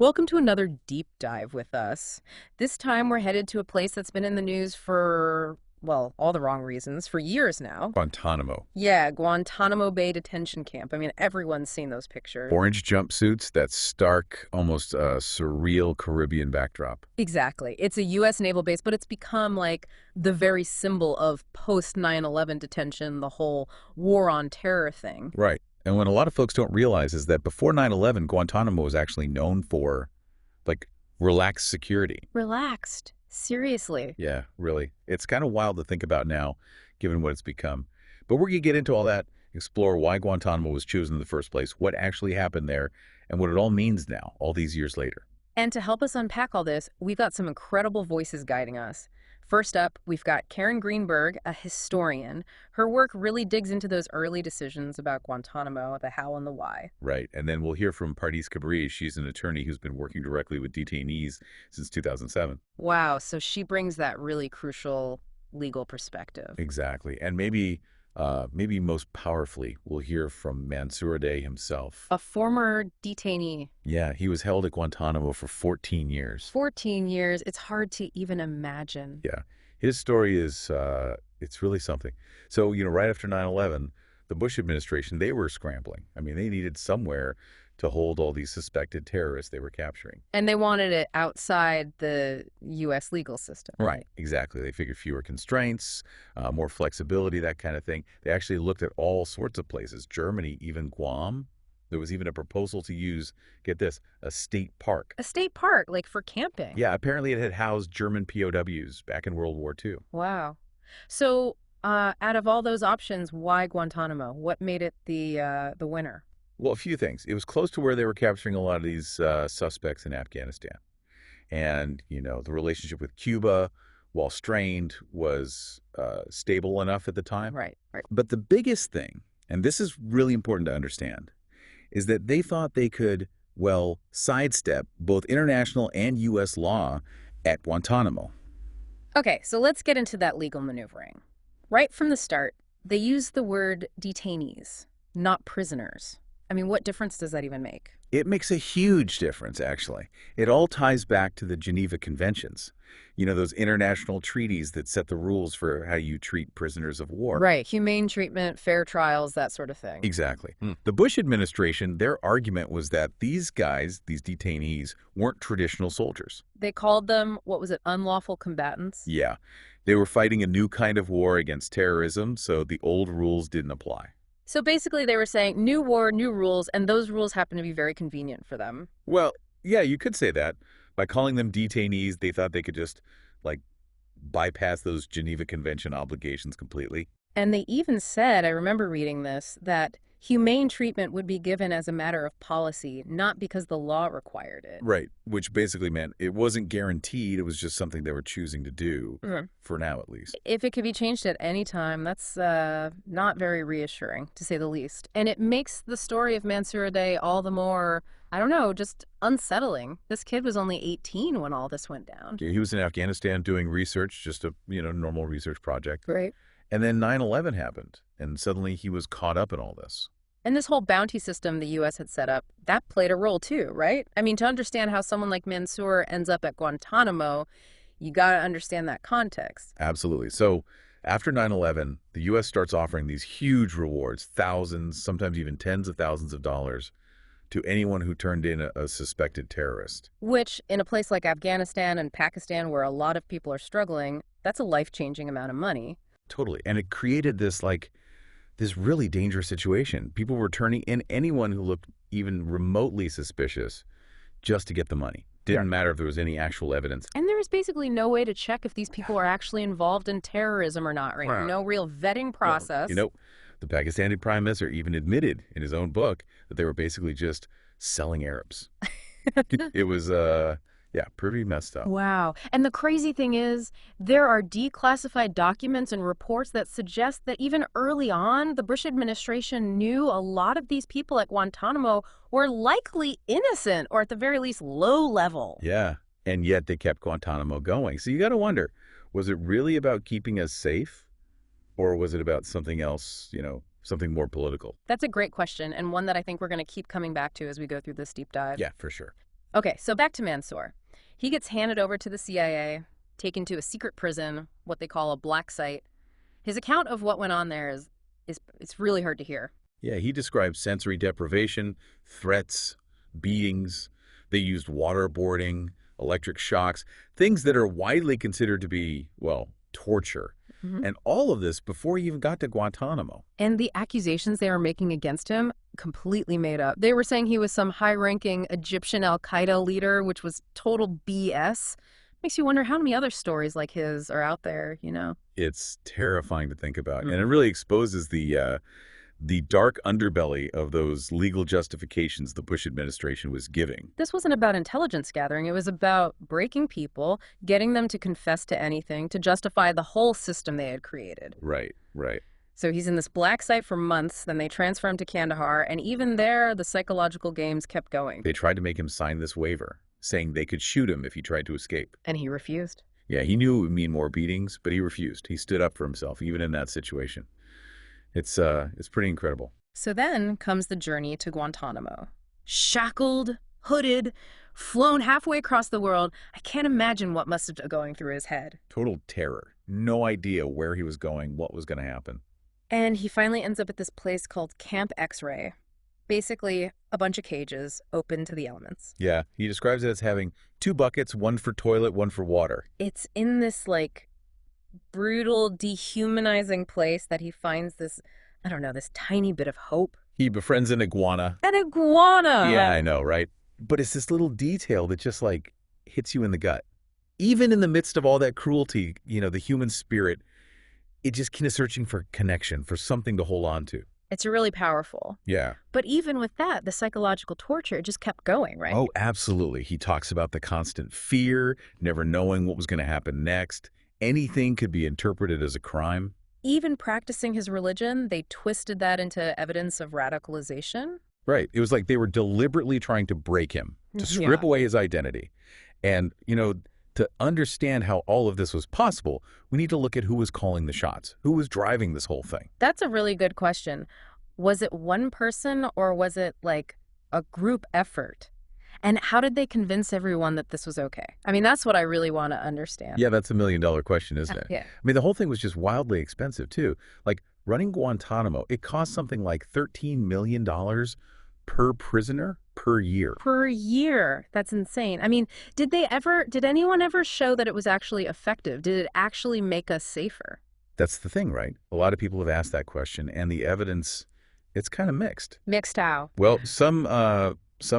Welcome to another deep dive with us. This time we're headed to a place that's been in the news for, well, all the wrong reasons, for years now. Guantanamo. Yeah, Guantanamo Bay detention camp. I mean, everyone's seen those pictures. Orange jumpsuits, that stark, almost surreal Caribbean backdrop. Exactly. It's a U.S. naval base, but it's become like the very symbol of post 9/11 detention, the whole war on terror thing. Right. And what a lot of folks don't realize is that before 9/11, Guantanamo was actually known for, like, relaxed security. Relaxed. Seriously. Yeah, really. It's kind of wild to think about now, given what it's become. But we're going to get into all that, explore why Guantanamo was chosen in the first place, what actually happened there, and what it all means now, all these years later. And to help us unpack all this, we've got some incredible voices guiding us. First up, we've got Karen Greenberg, a historian. Her work really digs into those early decisions about Guantanamo, the how and the why. Right. And then we'll hear from Parardis Cabrii. She's an attorney who's been working directly with detainees since 2007. Wow, so she brings that really crucial legal perspective. Exactly. And maybe most powerfully, we'll hear from Mansour Adai himself. A former detainee. Yeah, he was held at Guantanamo for 14 years. 14 years, it's hard to even imagine. Yeah. His story is, it's really something. So, right after 9/11, the Bush administration, they were scrambling. I mean, they needed somewhere to hold all these suspected terrorists they were capturing. And they wanted it outside the U.S. legal system. Right, exactly. They figured fewer constraints, more flexibility, that kind of thing. They actually looked at all sorts of places, Germany, even Guam. There was even a proposal to use, get this, a state park. A state park, like for camping. Yeah, apparently it had housed German POWs back in World War II. Wow. So, out of all those options, why Guantanamo? What made it the winner? Well, a few things. It was close to where they were capturing a lot of these suspects in Afghanistan. And, the relationship with Cuba, while strained, was stable enough at the time. Right, right. But the biggest thing, and this is really important to understand, is that they thought they could, well, sidestep both international and U.S. law at Guantanamo. Okay, so let's get into that legal maneuvering. Right from the start, they use the word detainees, not prisoners. I mean, what difference does that even make? It makes a huge difference, actually. It all ties back to the Geneva Conventions. Those international treaties that set the rules for how you treat prisoners of war. Right, humane treatment, fair trials, that sort of thing. Exactly. The Bush administration, their argument was that these guys, these detainees, weren't traditional soldiers. They called them, what was it, unlawful combatants? Yeah. They were fighting a new kind of war against terrorism, so the old rules didn't apply. So basically they were saying new war, new rules, and those rules happen to be very convenient for them. Well, yeah, you could say that. By calling them detainees, they thought they could just, bypass those Geneva Convention obligations completely. And they even said, I remember reading this, that humane treatment would be given as a matter of policy, not because the law required it. Right, which basically meant it wasn't guaranteed. It was just something they were choosing to do, for now at least. If it could be changed at any time, that's not very reassuring, to say the least. And it makes the story of Mansour Adai all the more, I don't know, just unsettling. This kid was only 18 when all this went down. Yeah, he was in Afghanistan doing research, just a normal research project. Right. And then 9/11 happened, and suddenly he was caught up in all this. And this whole bounty system the U.S. had set up, that played a role too, right? I mean, to understand how someone like Mansour ends up at Guantanamo, you got to understand that context. Absolutely. So after 9/11, the U.S. starts offering these huge rewards, thousands, sometimes even tens of thousands of dollars, to anyone who turned in a suspected terrorist. Which, in a place like Afghanistan and Pakistan, where a lot of people are struggling, that's a life-changing amount of money. Totally. And it created this really dangerous situation. People were turning in anyone who looked even remotely suspicious just to get the money. Didn't matter if there was any actual evidence. And there is basically no way to check if these people are actually involved in terrorism or not, right? No real vetting process. The Pakistani prime minister even admitted in his own book that they were basically just selling Arabs. It was, pretty messed up. Wow. And the crazy thing is, there are declassified documents and reports that suggest that even early on, the Bush administration knew a lot of these people at Guantanamo were likely innocent, or at the very least, low level. Yeah. And yet they kept Guantanamo going. So you got to wonder, was it really about keeping us safe? Or was it about something else, something more political? That's a great question, and one that I think we're going to keep coming back to as we go through this deep dive. Yeah, for sure. Okay, so back to Mansour. He gets handed over to the CIA, taken to a secret prison, what they call a black site. His account of what went on there is it's really hard to hear. Yeah, he describes sensory deprivation, threats, beatings. They used waterboarding, electric shocks, things that are widely considered to be, well, torture. Mhm. And all of this before he even got to Guantanamo. And the accusations they were making against him, completely made up. They were saying he was some high-ranking Egyptian al-Qaeda leader, which was total BS. Makes you wonder how many other stories like his are out there. It's terrifying to think about. And it Mhm. really exposes the dark underbelly of those legal justifications the Bush administration was giving. This wasn't about intelligence gathering. It was about breaking people, getting them to confess to anything, to justify the whole system they had created. Right, right. So he's in this black site for months, then they transfer him to Kandahar, and even there, the psychological games kept going. They tried to make him sign this waiver, saying they could shoot him if he tried to escape. And he refused. Yeah, he knew it would mean more beatings, but he refused. He stood up for himself, even in that situation. It's pretty incredible. So then comes the journey to Guantanamo. Shackled, hooded, flown halfway across the world, I can't imagine what must have been going through his head. Total terror. No idea where he was going, what was going to happen. And he finally ends up at this place called Camp X-Ray. Basically, a bunch of cages open to the elements. Yeah, he describes it as having 2 buckets, one for toilet, one for water. It's in this, like, brutal, dehumanizing place that he finds this, I don't know, this tiny bit of hope. He befriends an iguana. An iguana! Yeah, I know, right? But it's this little detail that just, like, hits you in the gut. Even in the midst of all that cruelty, the human spirit, it just kind of searching for connection, for something to hold on to. It's really powerful. Yeah. But even with that, the psychological torture just kept going, right? Oh, absolutely. He talks about the constant fear, never knowing what was going to happen next. Anything could be interpreted as a crime. Even practicing his religion, they twisted that into evidence of radicalization. Right. It was like they were deliberately trying to break him, to strip Yeah. away his identity. And, to understand how all of this was possible, we need to look at who was calling the shots, who was driving this whole thing. That's a really good question. Was it one person or was it like a group effort? And how did they convince everyone that this was okay? I mean, that's what I really want to understand. Yeah, that's a million-dollar question, isn't it? Yeah. I mean, the whole thing was just wildly expensive, too. Like, running Guantanamo, it cost something like $13 million per prisoner per year. Per year. That's insane. I mean, did anyone ever show that it was actually effective? Did it actually make us safer? That's the thing, right? A lot of people have asked that question, and the evidence, it's kind of mixed. Mixed how? Well, some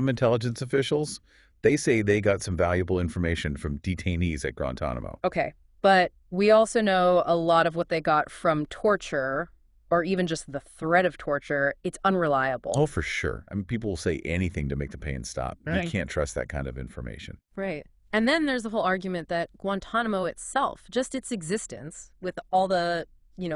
intelligence officials, they say they got some valuable information from detainees at Guantanamo. Okay. But we also know a lot of what they got from torture or even just the threat of torture. It's unreliable. Oh, for sure. I mean, people will say anything to make the pain stop. Right. You can't trust that kind of information. Right. And then there's the whole argument that Guantanamo itself, just its existence, with all the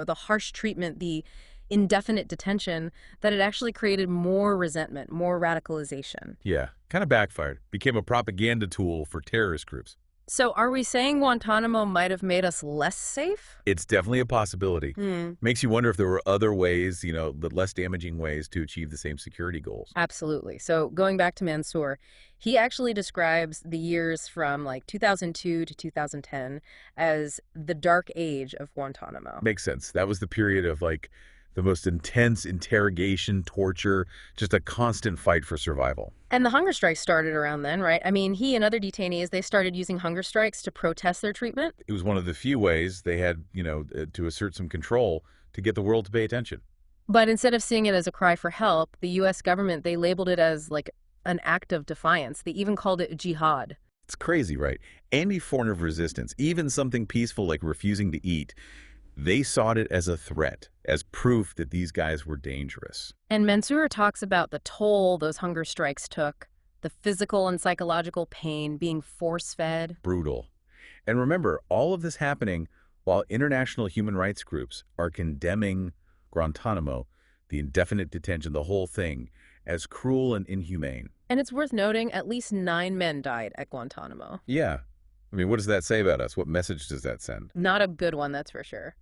harsh treatment, the indefinite detention, that it actually created more resentment, more radicalization. Yeah, kind of backfired. Became a propaganda tool for terrorist groups. So are we saying Guantanamo might have made us less safe? It's definitely a possibility. Makes you wonder if there were other ways, the less damaging ways to achieve the same security goals. Absolutely. So going back to Mansour, he actually describes the years from like 2002 to 2010 as the dark age of Guantanamo. Makes sense. That was the period of like the most intense interrogation, torture, just a constant fight for survival. And the hunger strikes started around then, right? I mean, he and other detainees, they started using hunger strikes to protest their treatment. It was one of the few ways they had, to assert some control to get the world to pay attention. But instead of seeing it as a cry for help, the U.S. government, they labeled it as like an act of defiance. They even called it jihad. It's crazy, right? Any form of resistance, even something peaceful like refusing to eat, they saw it as a threat, as proof that these guys were dangerous. And Mansour talks about the toll those hunger strikes took, the physical and psychological pain, being force-fed. Brutal. And remember, all of this happening while international human rights groups are condemning Guantanamo, the indefinite detention, the whole thing, as cruel and inhumane. And it's worth noting, at least 9 men died at Guantanamo. Yeah. I mean, what does that say about us? What message does that send? Not a good one, that's for sure.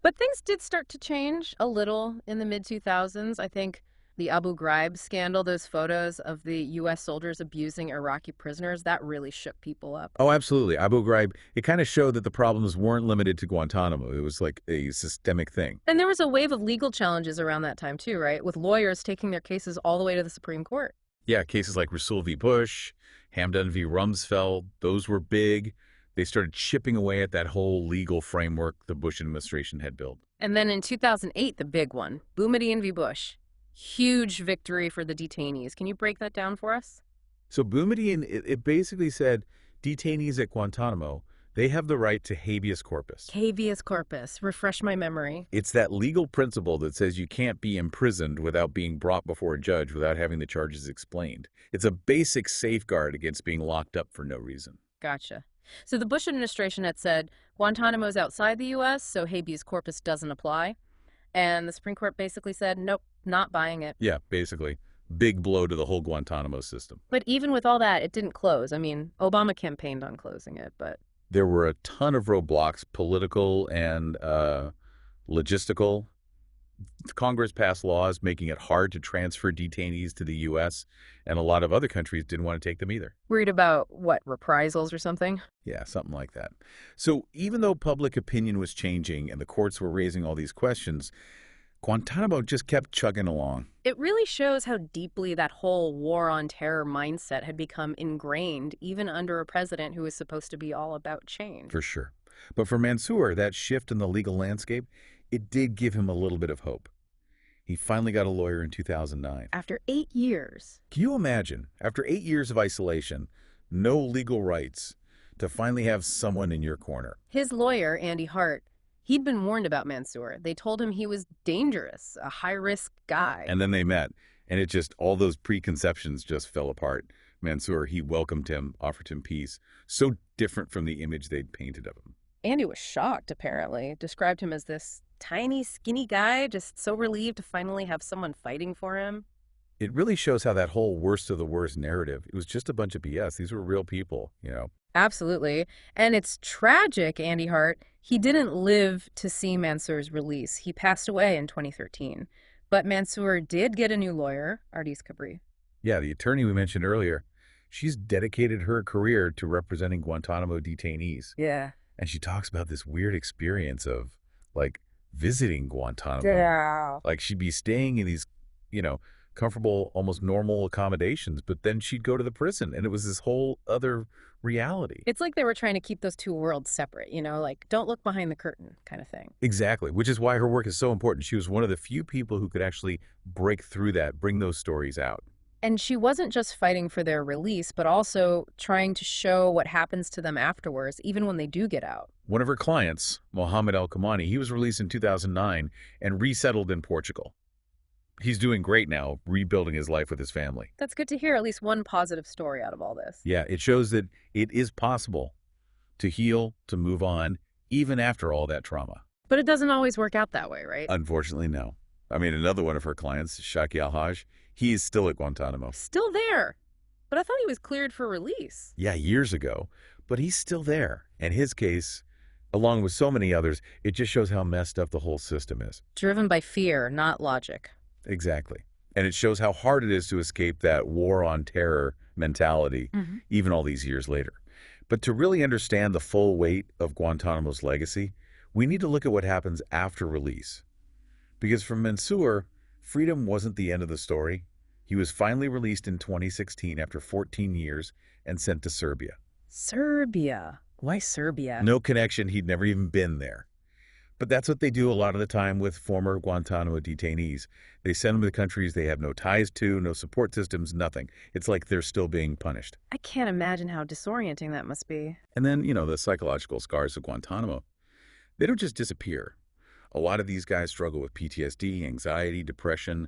But things did start to change a little in the mid-2000s. I think The Abu Ghraib scandal, those photos of the U.S. soldiers abusing Iraqi prisoners, that really shook people up. Oh, absolutely. Abu Ghraib, it kind of showed that the problems weren't limited to Guantanamo. It was like a systemic thing. And there was a wave of legal challenges around that time, too, right? With lawyers taking their cases all the way to the Supreme Court. Yeah, cases like Rasul v. Bush, Hamdan v. Rumsfeld, those were big. They started chipping away at that whole legal framework the Bush administration had built. And then in 2008, the big one, Boumediene v. Bush. Huge victory for the detainees. Can you break that down for us? So Boumediene, it basically said detainees at Guantanamo, they have the right to habeas corpus. Habeas corpus. Refresh my memory. It's that legal principle that says you can't be imprisoned without being brought before a judge without having the charges explained. It's a basic safeguard against being locked up for no reason. Gotcha. So the Bush administration had said Guantanamo's outside the U.S., so habeas corpus doesn't apply. And the Supreme Court basically said, nope, not buying it. Yeah, basically. Big blow to the whole Guantanamo system. But even with all that, it didn't close. I mean, Obama campaigned on closing it, but... There were a ton of roadblocks, political and logistical. Congress passed laws making it hard to transfer detainees to the U.S., and a lot of other countries didn't want to take them either. Worried about, what, reprisals or something? Yeah, something like that. So even though public opinion was changing and the courts were raising all these questions, Guantanamo just kept chugging along. It really shows how deeply that whole war on terror mindset had become ingrained, even under a president who was supposed to be all about change. For sure. But for Mansour, that shift in the legal landscape, it did give him a little bit of hope. He finally got a lawyer in 2009. After 8 years. Can you imagine, after 8 years of isolation, no legal rights, to finally have someone in your corner? His lawyer, Andy Hart, he'd been warned about Mansour. They told him he was dangerous, a high-risk guy. And then they met, and it just, all those preconceptions just fell apart. Mansour, he welcomed him, offered him peace. So different from the image they'd painted of him. Andy was shocked, apparently. Described him as this tiny, skinny guy, just so relieved to finally have someone fighting for him. It really shows how that whole worst of the worst narrative, it was just a bunch of BS. These were real people, you know. Absolutely. And it's tragic, Andy Hart. He didn't live to see Mansour's release. He passed away in 2013. But Mansour did get a new lawyer, Parardis Cabrii. Yeah, the attorney we mentioned earlier, she's dedicated her career to representing Guantanamo detainees. Yeah. And she talks about this weird experience of, like, visiting Guantanamo. Yeah. Like, she'd be staying in these, comfortable, almost normal accommodations, but then she'd go to the prison, and it was this whole other reality. It's like they were trying to keep those two worlds separate, like, don't look behind the curtain kind of thing. Exactly, which is why her work is so important. She was one of the few people who could actually break through that, bring those stories out. And she wasn't just fighting for their release, but also trying to show what happens to them afterwards, even when they do get out. One of her clients, Mohammed Al-Kamani, he was released in 2009 and resettled in Portugal. He's doing great now, rebuilding his life with his family. That's good to hear, at least one positive story out of all this. Yeah, it shows that it is possible to heal, to move on, even after all that trauma. But it doesn't always work out that way, right? Unfortunately, no. I mean, another one of her clients, Shaki Al-Haj, he is still at Guantanamo. Still there. But I thought he was cleared for release. Yeah, years ago. But he's still there. And his case, along with so many others, it just shows how messed up the whole system is. Driven by fear, not logic. Exactly. And it shows how hard it is to escape that war on terror mentality, even all these years later. But to really understand the full weight of Guantanamo's legacy, we need to look at what happens after release. Because for Mansour, freedom wasn't the end of the story. He was finally released in 2016 after 14 years and sent to Serbia. Serbia? Why Serbia? No connection. He'd never even been there. But that's what they do a lot of the time with former Guantanamo detainees. They send them to countries they have no ties to, no support systems, nothing. It's like they're still being punished. I can't imagine how disorienting that must be. And then, the psychological scars of Guantanamo, they don't just disappear. A lot of these guys struggle with PTSD, anxiety, depression,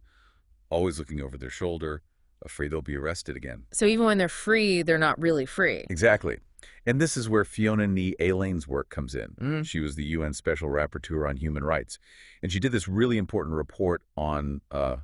always looking over their shoulder, afraid they'll be arrested again. So even when they're free, they're not really free. Exactly. And this is where Fiona Nee Alain's work comes in. She was the UN Special Rapporteur on Human Rights. And she did this really important report on, on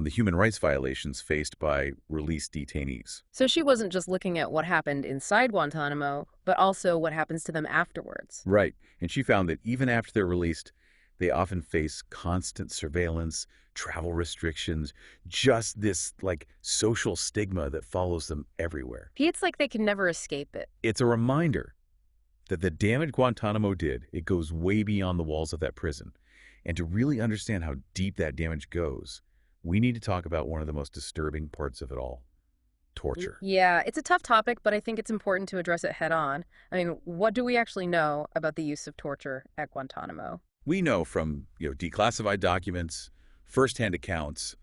the human rights violations faced by released detainees. So she wasn't just looking at what happened inside Guantanamo, but also what happens to them afterwards. Right. And she found that even after they're released, they often face constant surveillance, travel restrictions, just this like social stigma that follows them everywhere. It's like they can never escape it. It's a reminder that the damage Guantanamo did, it goes way beyond the walls of that prison. And to really understand how deep that damage goes, we need to talk about one of the most disturbing parts of it all, torture. Yeah, it's a tough topic, but I think it's important to address it head on. I mean, what do we actually know about the use of torture at Guantanamo? We know from, declassified documents, firsthand accounts,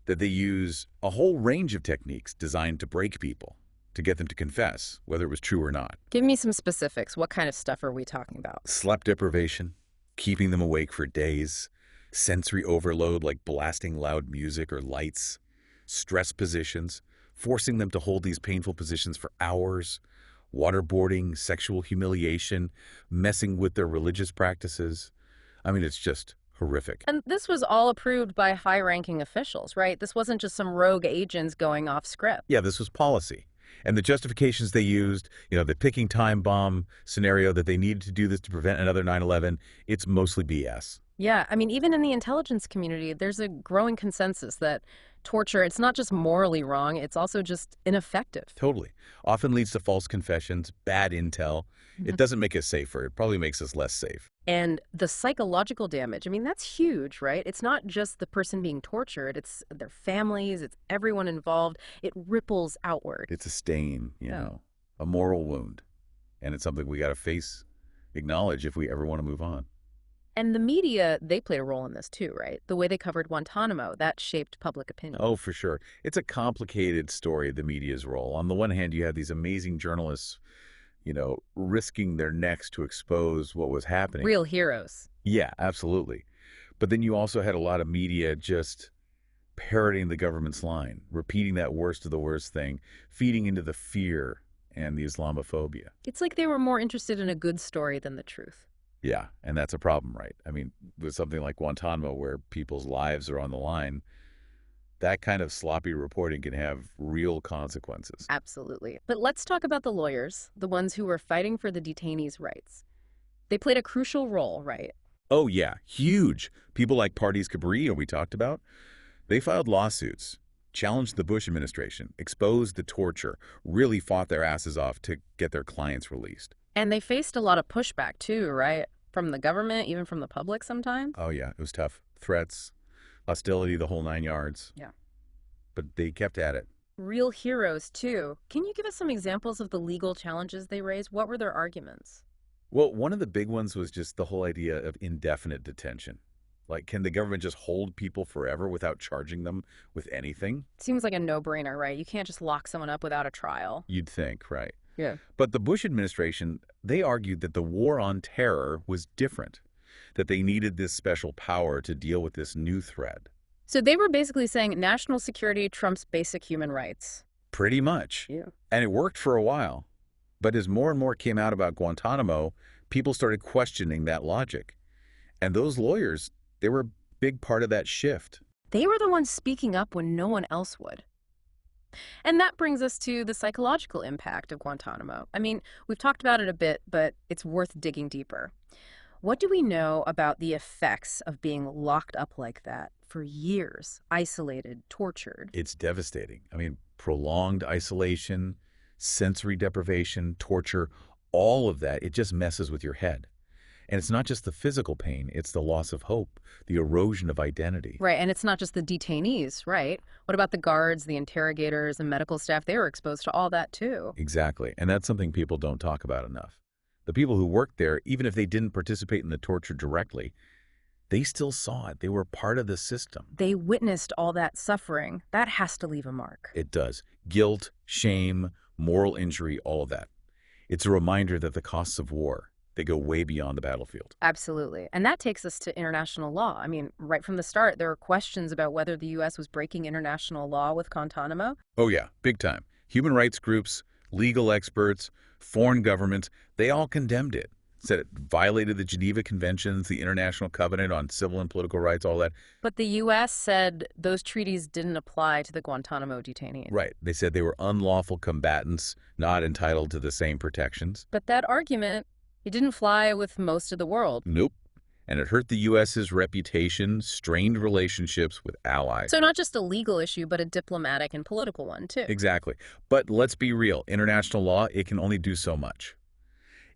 that they use a whole range of techniques designed to break people, to get them to confess, whether it was true or not. Give me some specifics. What kind of stuff are we talking about? Sleep deprivation, keeping them awake for days, sensory overload like blasting loud music or lights, stress positions, forcing them to hold these painful positions for hours, waterboarding, sexual humiliation, messing with their religious practices. I mean, it's just horrific. And this was all approved by high-ranking officials, right? This wasn't just some rogue agents going off script. Yeah, this was policy. And the justifications they used, the picking time bomb scenario that they needed to do this to prevent another 9/11, it's mostly BS. Yeah, I mean, even in the intelligence community, there's a growing consensus that torture, it's not just morally wrong, it's also just ineffective. Totally. Often leads to false confessions, bad intel. It doesn't make us safer. It probably makes us less safe. And the psychological damage, I mean, that's huge, right? It's not just the person being tortured, it's their families, it's everyone involved. It ripples outward. It's a stain, a moral wound. And it's something we got to face, acknowledge if we ever want to move on. And the media, they played a role in this too, right? The way they covered Guantanamo, that shaped public opinion. Oh, for sure. It's a complicated story, the media's role. On the one hand, you have these amazing journalists, risking their necks to expose what was happening. Real heroes. Yeah, absolutely. But then you also had a lot of media just parroting the government's line, repeating that worst of the worst thing, feeding into the fear and the Islamophobia. It's like they were more interested in a good story than the truth. Yeah, and that's a problem, right? I mean, with something like Guantanamo where people's lives are on the line, that kind of sloppy reporting can have real consequences. Absolutely. But let's talk about the lawyers, the ones who were fighting for the detainees' rights. They played a crucial role, right? Oh, yeah, huge. People like Parardis, Cabrii, who we talked about, they filed lawsuits, challenged the Bush administration, exposed the torture, really fought their asses off to get their clients released. And they faced a lot of pushback too, right? From the government, even from the public sometimes. Oh, yeah, it was tough. Threats, hostility, the whole 9 yards. Yeah. But they kept at it. Real heroes too. Can you give us some examples of the legal challenges they raised? What were their arguments? Well, one of the big ones was just the whole idea of indefinite detention. Like, can the government just hold people forever without charging them with anything? Seems like a no-brainer, right? You can't just lock someone up without a trial. You'd think, right? Yeah. But the Bush administration, they argued that the war on terror was different, that they needed this special power to deal with this new threat. So they were basically saying national security trumps basic human rights. Pretty much. Yeah. And it worked for a while. But as more and more came out about Guantanamo, people started questioning that logic. And those lawyers, they were a big part of that shift. They were the ones speaking up when no one else would. And that brings us to the psychological impact of Guantanamo. I mean, we've talked about it a bit, but it's worth digging deeper. What do we know about the effects of being locked up like that for years, isolated, tortured? It's devastating. I mean, prolonged isolation, sensory deprivation, torture, all of that, it just messes with your head. And it's not just the physical pain, it's the loss of hope, the erosion of identity. Right, and it's not just the detainees, right? What about the guards, the interrogators, and medical staff? They were exposed to all that too. Exactly, and that's something people don't talk about enough. The people who worked there, even if they didn't participate in the torture directly, they still saw it. They were part of the system. They witnessed all that suffering. That has to leave a mark. It does. Guilt, shame, moral injury, all of that. It's a reminder that the costs of war, they go way beyond the battlefield. Absolutely. And that takes us to international law. I mean, right from the start, there were questions about whether the U.S. was breaking international law with Guantanamo. Oh, yeah, big time. Human rights groups, legal experts, foreign governments, they all condemned it. Said it violated the Geneva Conventions, the International Covenant on Civil and Political Rights, all that. But the U.S. said those treaties didn't apply to the Guantanamo detainees. Right. They said they were unlawful combatants, not entitled to the same protections. But that argument, it didn't fly with most of the world. Nope. And it hurt the U.S.'s reputation, strained relationships with allies. So not just a legal issue, but a diplomatic and political one, too. Exactly. But let's be real. International law, it can only do so much.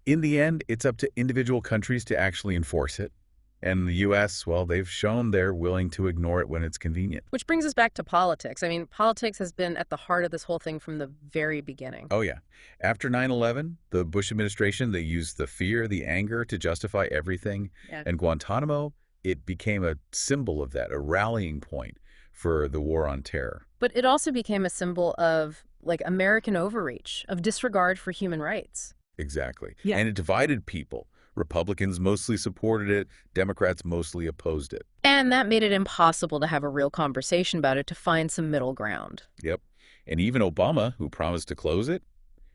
In the end, it's up to individual countries to actually enforce it. And the U.S., well, they've shown they're willing to ignore it when it's convenient. Which brings us back to politics. I mean, politics has been at the heart of this whole thing from the very beginning. Oh, yeah. After 9/11, the Bush administration, they used the fear, the anger to justify everything. Yeah. And Guantanamo, it became a symbol of that, a rallying point for the war on terror. But it also became a symbol of, like, American overreach, of disregard for human rights. Exactly. Yeah. And it divided people. Republicans mostly supported it. Democrats mostly opposed it. And that made it impossible to have a real conversation about it, to find some middle ground. Yep. And even Obama, who promised to close it,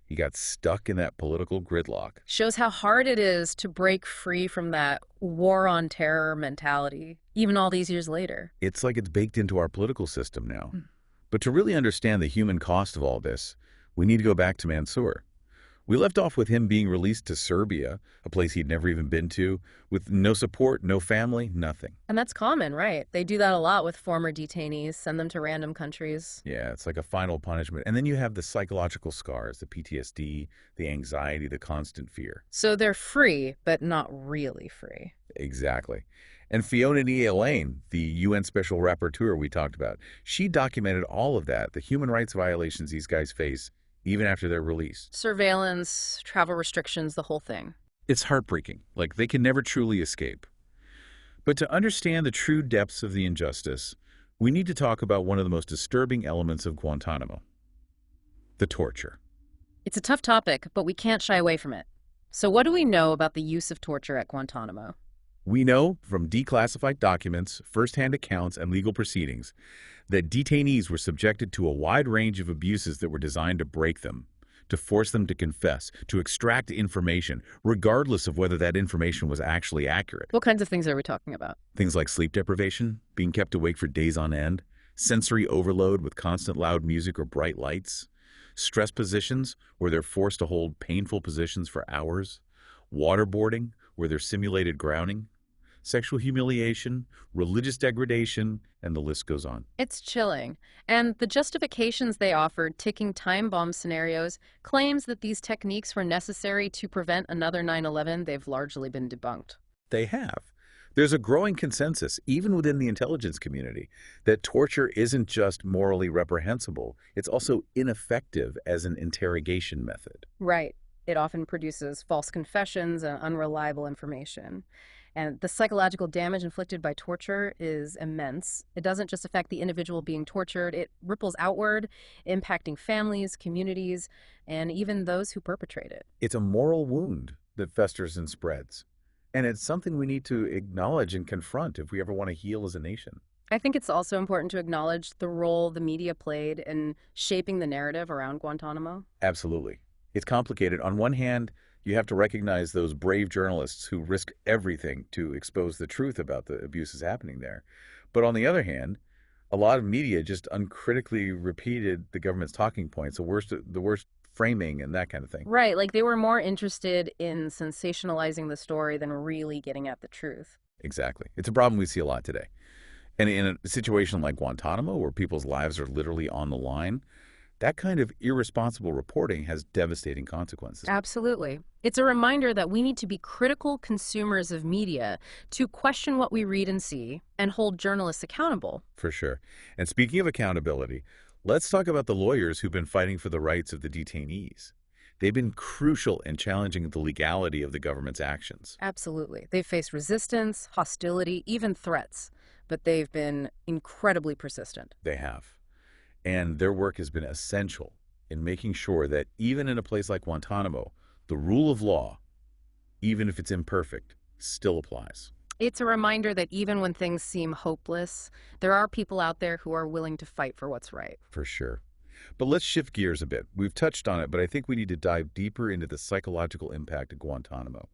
he got stuck in that political gridlock. Shows how hard it is to break free from that war on terror mentality, even all these years later. It's like it's baked into our political system now. But to really understand the human cost of all this, we need to go back to Mansour. We left off with him being released to Serbia, a place he'd never even been to, with no support, no family, nothing. And that's common, right? They do that a lot with former detainees, send them to random countries. Yeah, it's like a final punishment. And then you have the psychological scars, the PTSD, the anxiety, the constant fear. So they're free, but not really free. Exactly. And Fiona Lane, the UN Special Rapporteur we talked about, she documented all of that, the human rights violations these guys face, even after they're released. Surveillance, travel restrictions, the whole thing. It's heartbreaking. Like, they can never truly escape. But to understand the true depths of the injustice, we need to talk about one of the most disturbing elements of Guantanamo: the torture. It's a tough topic, but we can't shy away from it. So what do we know about the use of torture at Guantanamo? We know from declassified documents, first-hand accounts, and legal proceedings that detainees were subjected to a wide range of abuses that were designed to break them, to force them to confess, to extract information, regardless of whether that information was actually accurate. What kinds of things are we talking about? Things like sleep deprivation, being kept awake for days on end, sensory overload with constant loud music or bright lights, stress positions where they're forced to hold painful positions for hours, waterboarding where they're simulated drowning, sexual humiliation, religious degradation, and the list goes on. It's chilling. And the justifications they offered, ticking time bomb scenarios, claims that these techniques were necessary to prevent another 9/11, they've largely been debunked. They have. There's a growing consensus, even within the intelligence community, that torture isn't just morally reprehensible, it's also ineffective as an interrogation method. Right. It often produces false confessions and unreliable information. And the psychological damage inflicted by torture is immense. It doesn't just affect the individual being tortured, it ripples outward, impacting families, communities, and even those who perpetrate it. It's a moral wound that festers and spreads. And it's something we need to acknowledge and confront if we ever want to heal as a nation. I think it's also important to acknowledge the role the media played in shaping the narrative around Guantanamo. Absolutely. It's complicated. On one hand, you have to recognize those brave journalists who risk everything to expose the truth about the abuses happening there. But on the other hand, a lot of media just uncritically repeated the government's talking points, the worst framing and that kind of thing. Right, like they were more interested in sensationalizing the story than really getting at the truth. Exactly. It's a problem we see a lot today. And in a situation like Guantanamo, where people's lives are literally on the line, that kind of irresponsible reporting has devastating consequences. Absolutely. It's a reminder that we need to be critical consumers of media, to question what we read and see, and hold journalists accountable. For sure. And speaking of accountability, let's talk about the lawyers who've been fighting for the rights of the detainees. They've been crucial in challenging the legality of the government's actions. Absolutely. They've faced resistance, hostility, even threats, but they've been incredibly persistent. They have. And their work has been essential in making sure that even in a place like Guantanamo, the rule of law, even if it's imperfect, still applies. It's a reminder that even when things seem hopeless, there are people out there who are willing to fight for what's right. For sure. But let's shift gears a bit. We've touched on it, but I think we need to dive deeper into the psychological impact of Guantanamo.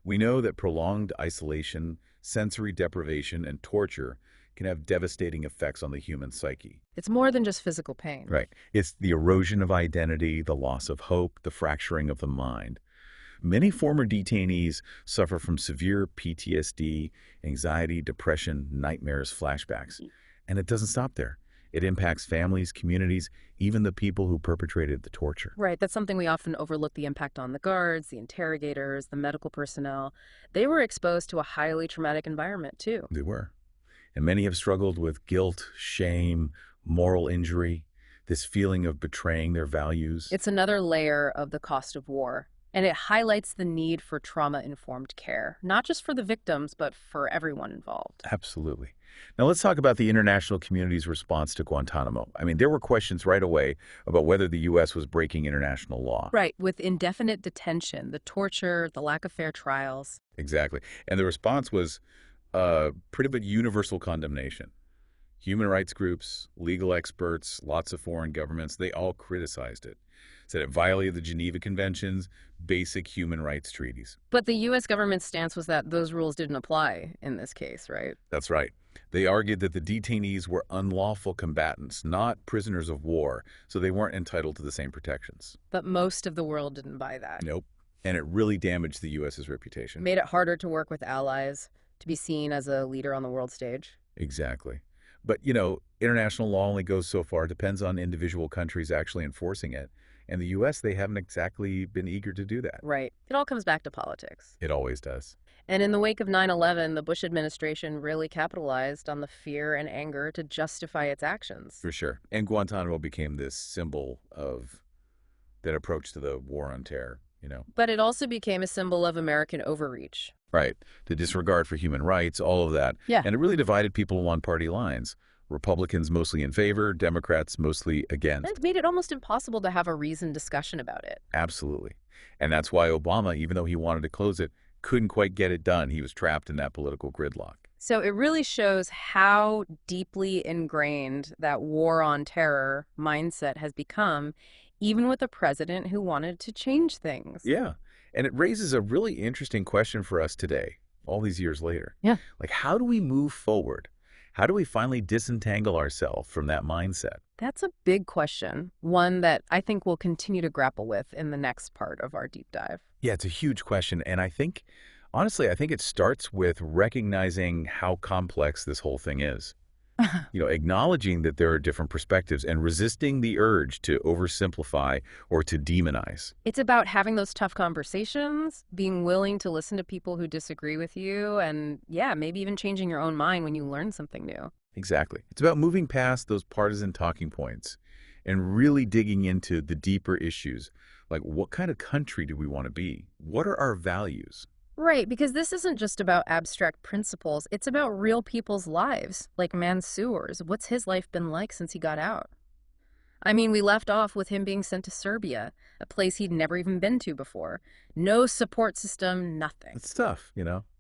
We know that prolonged isolation, sensory deprivation, and torture can have devastating effects on the human psyche. It's more than just physical pain. Right. It's the erosion of identity, the loss of hope, the fracturing of the mind. Many former detainees suffer from severe PTSD, anxiety, depression, nightmares, flashbacks. And it doesn't stop there. It impacts families, communities, even the people who perpetrated the torture. Right, that's something we often overlook the impact on the guards, the interrogators, the medical personnel. They were exposed to a highly traumatic environment, too. They were. And many have struggled with guilt, shame, moral injury, this feeling of betraying their values. It's another layer of the cost of war, and it highlights the need for trauma-informed care, not just for the victims, but for everyone involved. Absolutely. Now let's talk about the international community's response to Guantanamo. I mean, there were questions right away about whether the U.S. was breaking international law. Right, with indefinite detention, the torture, the lack of fair trials. Exactly. And the response was pretty much universal condemnation. Human rights groups, legal experts, lots of foreign governments, they all criticized it. Said it violated the Geneva Conventions, basic human rights treaties. But the U.S. government's stance was that those rules didn't apply in this case, right? That's right. They argued that the detainees were unlawful combatants, not prisoners of war, so they weren't entitled to the same protections. But most of the world didn't buy that. Nope. And it really damaged the U.S.'s reputation. Made it harder to work with allies, to be seen as a leader on the world stage. Exactly. But, international law only goes so far. It depends on individual countries actually enforcing it. And the U.S., they haven't exactly been eager to do that. Right. It all comes back to politics. It always does. And in the wake of 9/11, the Bush administration really capitalized on the fear and anger to justify its actions. For sure. And Guantanamo became this symbol of that approach to the war on terror. But it also became a symbol of American overreach. Right. The disregard for human rights, all of that. Yeah. And it really divided people along party lines. Republicans mostly in favor, Democrats mostly against. It made it almost impossible to have a reasoned discussion about it. Absolutely. And that's why Obama, even though he wanted to close it, couldn't quite get it done. He was trapped in that political gridlock. So it really shows how deeply ingrained that war on terror mindset has become, even with a president who wanted to change things. Yeah. And it raises a really interesting question for us today, all these years later. Yeah. Like, how do we move forward? How do we finally disentangle ourselves from that mindset? That's a big question, one that I think we'll continue to grapple with in the next part of our deep dive. Yeah, it's a huge question. And honestly, I think it starts with recognizing how complex this whole thing is. Acknowledging that there are different perspectives and resisting the urge to oversimplify or to demonize. It's about having those tough conversations, being willing to listen to people who disagree with you, and maybe even changing your own mind when you learn something new. Exactly. It's about moving past those partisan talking points and really digging into the deeper issues, like what kind of country do we want to be? What are our values? Right, because this isn't just about abstract principles. It's about real people's lives, like Mansour's. What's his life been like since he got out? I mean, we left off with him being sent to Serbia, a place he'd never even been to before. No support system, nothing. It's tough.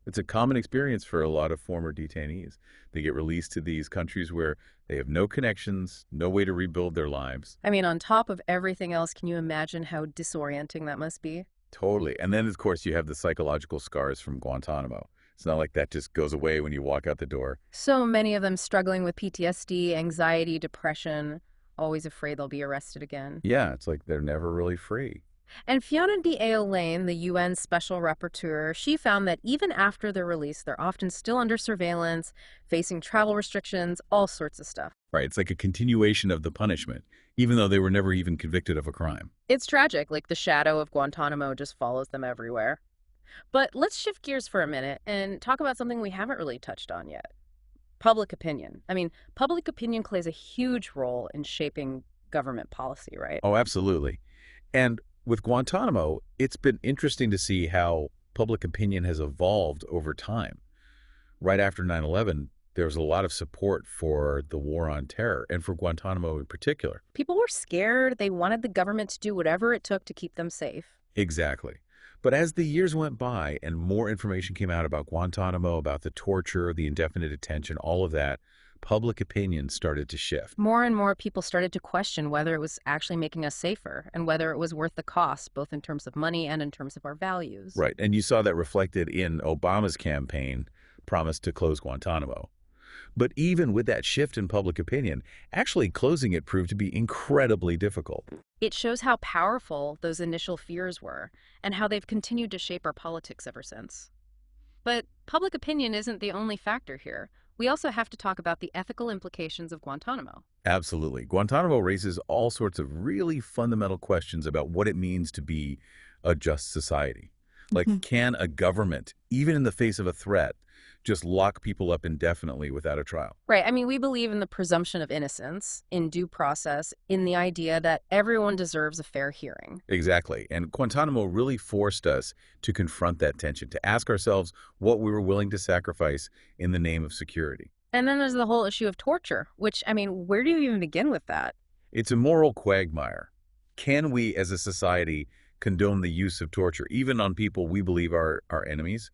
It's a common experience for a lot of former detainees. They get released to these countries where they have no connections, no way to rebuild their lives. I mean, on top of everything else, can you imagine how disorienting that must be? Totally. And then, of course, you have the psychological scars from Guantanamo. It's not like that just goes away when you walk out the door. So many of them struggling with PTSD, anxiety, depression, always afraid they'll be arrested again. Yeah, it's like they're never really free. And Fiona D.A. Lane, the UN Special Rapporteur, she found that even after their release, they're often still under surveillance, facing travel restrictions, all sorts of stuff. Right. It's like a continuation of the punishment, even though they were never even convicted of a crime. It's tragic, like the shadow of Guantanamo just follows them everywhere. But let's shift gears for a minute and talk about something we haven't really touched on yet. Public opinion. I mean, public opinion plays a huge role in shaping government policy, right? Oh, absolutely. And with Guantanamo, it's been interesting to see how public opinion has evolved over time. Right after 9/11, there was a lot of support for the war on terror and for Guantanamo in particular. People were scared. They wanted the government to do whatever it took to keep them safe. Exactly. But as the years went by and more information came out about Guantanamo, about the torture, the indefinite detention, all of that, public opinion started to shift. More and more people started to question whether it was actually making us safer and whether it was worth the cost, both in terms of money and in terms of our values. Right. And you saw that reflected in Obama's campaign promise to close Guantanamo. But even with that shift in public opinion, actually closing it proved to be incredibly difficult. It shows how powerful those initial fears were and how they've continued to shape our politics ever since. But public opinion isn't the only factor here. We also have to talk about the ethical implications of Guantanamo. Absolutely. Guantanamo raises all sorts of really fundamental questions about what it means to be a just society. Like, Mhm. can a government, even in the face of a threat, just lock people up indefinitely without a trial? Right. I mean, we believe in the presumption of innocence, in due process, in the idea that everyone deserves a fair hearing. Exactly. And Guantanamo really forced us to confront that tension, to ask ourselves what we were willing to sacrifice in the name of security. And then there's the whole issue of torture, which, I mean, where do you even begin with that? It's a moral quagmire. Can we, as a society, condone the use of torture, even on people we believe are our enemies?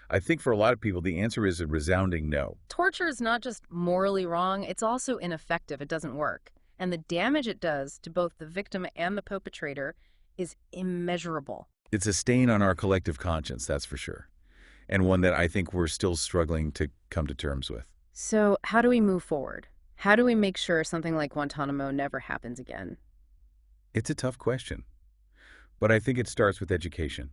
I think for a lot of people, the answer is a resounding no. Torture is not just morally wrong, it's also ineffective. It doesn't work. And the damage it does to both the victim and the perpetrator is immeasurable. It's a stain on our collective conscience, that's for sure, and one that I think we're still struggling to come to terms with. So, how do we move forward? How do we make sure something like Guantanamo never happens again? It's a tough question, but I think it starts with education,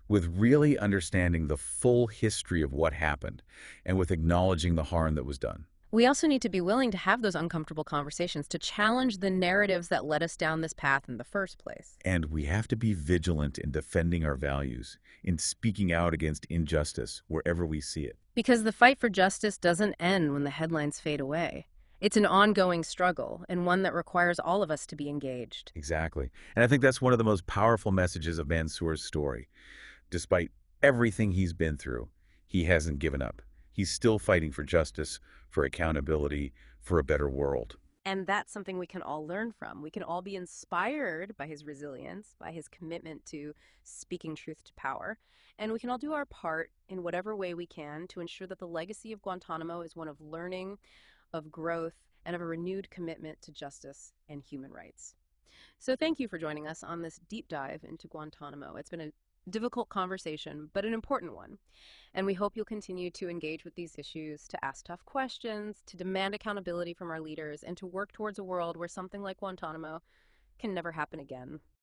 with really understanding the full history of what happened, and with acknowledging the harm that was done. We also need to be willing to have those uncomfortable conversations to challenge the narratives that led us down this path in the first place. And we have to be vigilant in defending our values, in speaking out against injustice wherever we see it. Because the fight for justice doesn't end when the headlines fade away. It's an ongoing struggle, and one that requires all of us to be engaged. Exactly. And I think that's one of the most powerful messages of Mansour's story. Despite everything he's been through, he hasn't given up. He's still fighting for justice, for accountability, for a better world. And that's something we can all learn from. We can all be inspired by his resilience, by his commitment to speaking truth to power. And we can all do our part in whatever way we can to ensure that the legacy of Guantanamo is one of learning, of growth, and of a renewed commitment to justice and human rights. So thank you for joining us on this deep dive into Guantanamo. It's been a difficult conversation, but an important one. And we hope you'll continue to engage with these issues, to ask tough questions, to demand accountability from our leaders, and to work towards a world where something like Guantanamo can never happen again.